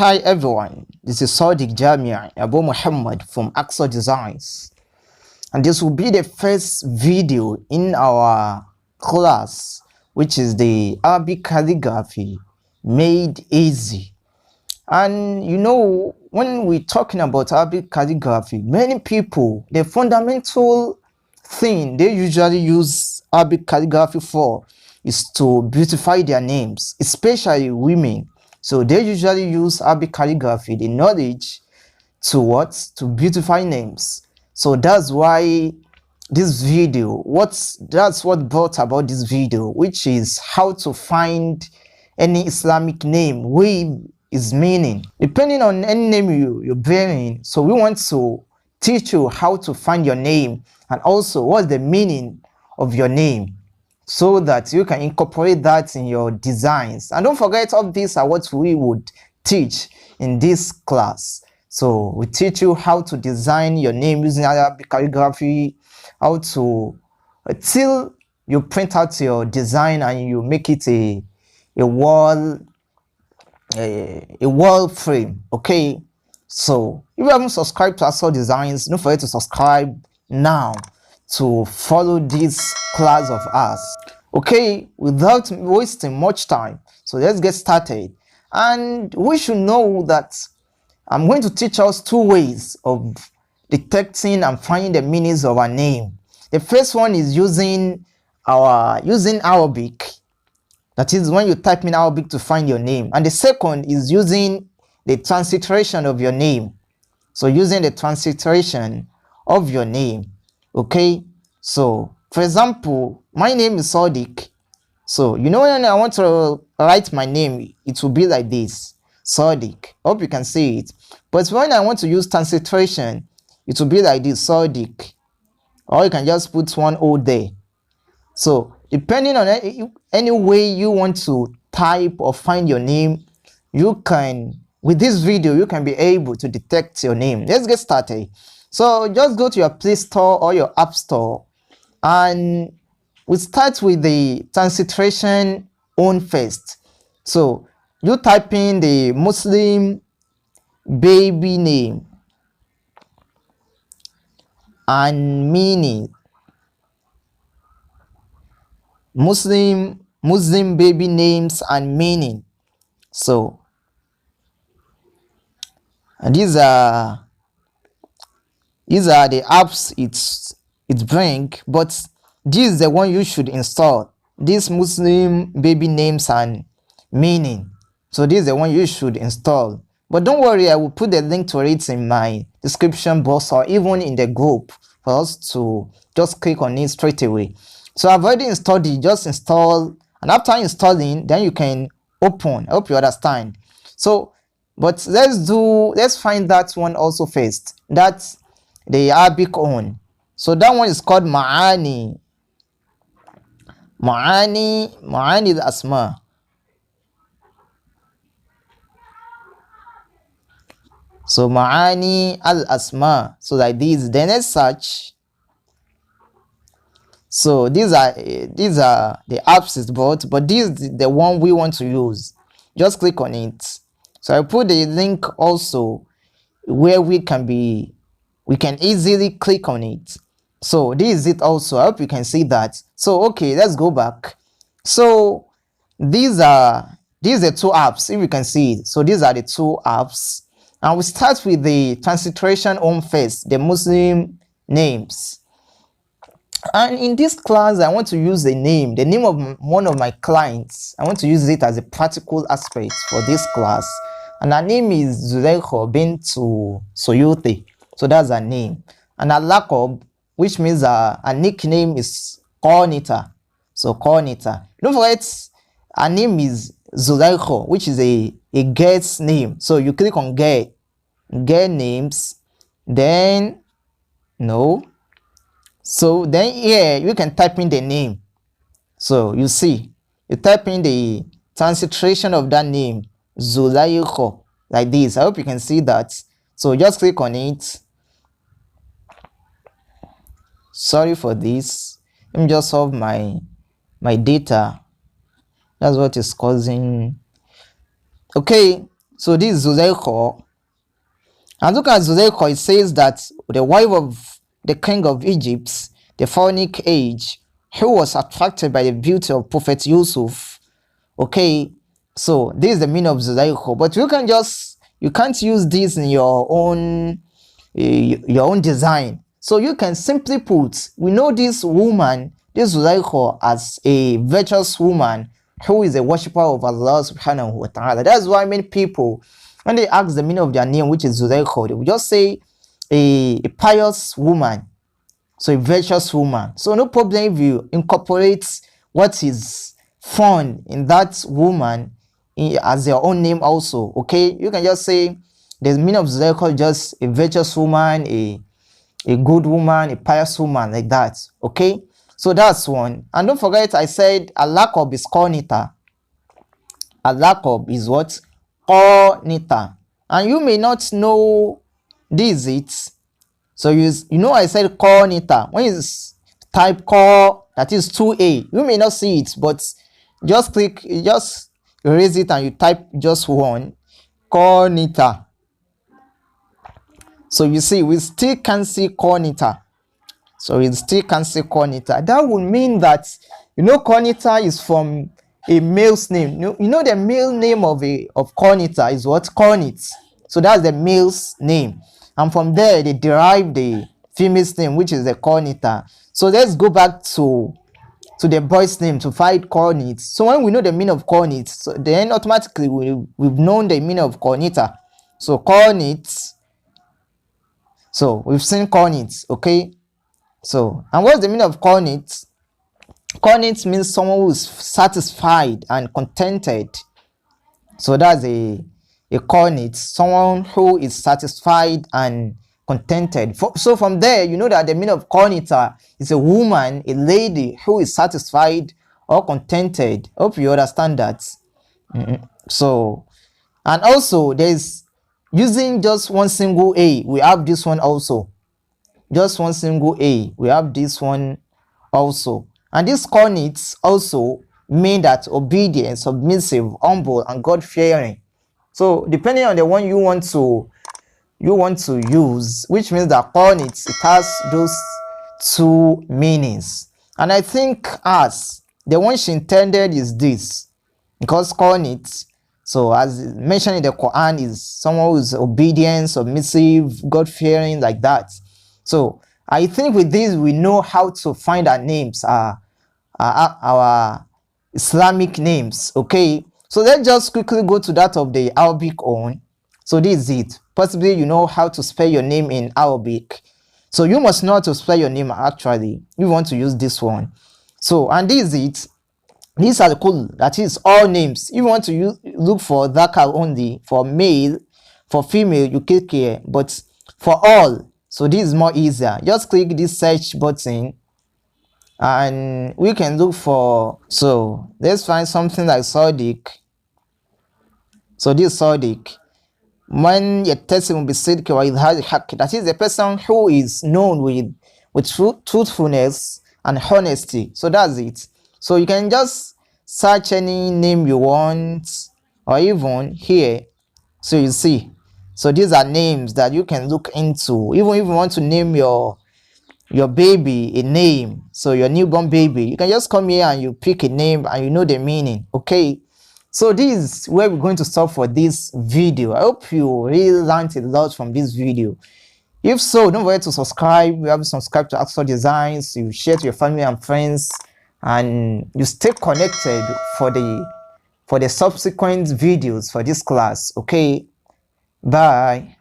Hi everyone, this is Sadiq Jamia Abu Muhammad from Aqsa Designs, and this will be the first video in our class, which is the Arabic calligraphy made easy. And you know, when we're talking about Arabic calligraphy, many people, the fundamental thing they usually use Arabic calligraphy for is to beautify their names, especially women. So they usually use Arabic calligraphy, the knowledge, to what? To beautify names. So that's why this video, that's what brought about this video, which is how to find any Islamic name with its meaning. Depending on any name you're bearing, so we want to teach you how to find your name and also what's the meaning of your name, so that you can incorporate that in your designs. And don't forget, all these are what we would teach in this class. So we teach you how to design your name using Arabic calligraphy, how to till you print out your design and you make it a wall frame. Okay, so if you haven't subscribed to Aqsa Designs, don't forget to subscribe now to follow this class of us. Okay, without wasting much time, so let's get started. And we should know that I'm going to teach us two ways of detecting and finding the meanings of our name. The first one is using Arabic, that is when you type in Arabic to find your name. And the second is using the transliteration of your name. So using the transliteration of your name. Okay, so for example, my name is Sadiq. So you know, when I want to write my name, it will be like this, Sadiq. Hope you can see it. But when I want to use transliteration, it will be like this, Sadiq. Or you can just put one O there. So depending on any way you want to type or find your name, you can, with this video, you can be able to detect your name. Let's get started. So just go to your Play Store or your App Store, and we start with the transliteration on first. So you type in the Muslim baby name and meaning. Muslim baby names and meaning. So and these are the apps it bring, but this is the one you should install, this Muslim baby names and meaning. So this is the one you should install, but don't worry, I will put the link to it in my description box or even in the group for us to just click on it straight away. So I've already installed it. Just install, and after installing, then you can open. I hope you understand. So but let's find that one also first. That's the Arabic one. So that one is called معاني. معاني الأسماء. So معاني الأسماء. So like this. Then let's search. So these are the apps it's brought, but this is the one we want to use. Just click on it. So I put the link also where we can easily click on it. So this is it also. I hope you can see that. So okay, let's go back. So these are the two apps, if you can see it. So these are the two apps, and we start with the transliteration on first, the Muslim names. And in this class, I want to use the name of one of my clients. I want to use it as a practical aspect for this class. And her name is Zulaikha bint Suyuti. So that's her name. And her lookup, which means her nickname, is Qanita. So Qanita. Don't forget, her name is Zulaikha, which is a girl's name. So you click on girl names, then no. So then here you can type in the name. So you see, you type in the transliteration of that name, Zulaikha, like this. I hope you can see that. So just click on it. Sorry for this. Let me just solve my data. That's what is causing. Okay, So this is Zuleika. And look at Zuleika, it says that the wife of the king of Egypt, the pharaonic age, who was attracted by the beauty of Prophet Yusuf. Okay, so this is the meaning of Zuleika. But you can't use this in your own design. So you can simply put, we know this woman, this Zuleika, as a virtuous woman who is a worshipper of Allah subhanahu wa ta'ala. That's why many people, when they ask the meaning of their name, which is Zuleika, they will just say a pious woman, so a virtuous woman. So no problem if you incorporate what is found in that woman as your own name also. Okay, you can just say the meaning of Zuleika, just a virtuous woman, a good woman, a pious woman, like that. Okay, so that's one. And don't forget, I said a lookup is cornita. A lookup is what? Cornita. And you may not know this it. So you know I said cornita. When you type cor, that is 2a, you may not see it, but just erase it and you type just one, cornita. So you see, we still can see cornita. So we still can see cornita. That would mean that, cornita is from a male's name. You know the male name of cornita is what? Cornit. So that's the male's name. And from there, they derive the female's name, which is the cornita. So let's go back to the boy's name to find cornit. So when we know the meaning of cornit, so then automatically we've known the meaning of cornita. So cornit. So we've seen cornit, okay? So, and what's the meaning of cornit? Cornit means someone who is satisfied and contented. So that's a cornit, someone who is satisfied and contented. So from there, you know that the meaning of cornita is a woman, a lady who is satisfied or contented. Hope you understand that. So, and also there's using just one single a, we have this one also. Just one single a, we have this one also. And these cornits also mean that obedient, submissive, humble, and God-fearing. So depending on the one you want to use, which means that cornits, it has those two meanings. And I think as the one she intended is this, because cornits, so as mentioned in the Quran, is someone who is obedient, submissive, God-fearing, like that. So I think with this we know how to find our names, our Islamic names. Okay, so let's just quickly go to that of the Arabic one. So this is it. Possibly you know how to spell your name in Arabic. So you must know how to spell your name actually. You want to use this one. So, and this is it. These are the cool, that is all names. If you want to look for dhakar only, for male, for female, you click here. But for all, so this is more easier. Just click this search button and we can look for, so let's find something like Sadiq. So this Sadiq. Man yattasim bisidqi wa idhari haqq, that is the person who is known with truthfulness and honesty. So that's it. So you can just search any name you want, or even here. So you see, so these are names that you can look into. Even if you want to name your baby a name, so your newborn baby, you can just come here and you pick a name and you know the meaning. Okay, so this is where we're going to stop for this video. I hope you really learned a lot from this video. If so, don't forget to subscribe. You have subscribed to Axel Designs, you share to your family and friends, and you stay connected for the subsequent videos for this class. Okay, bye.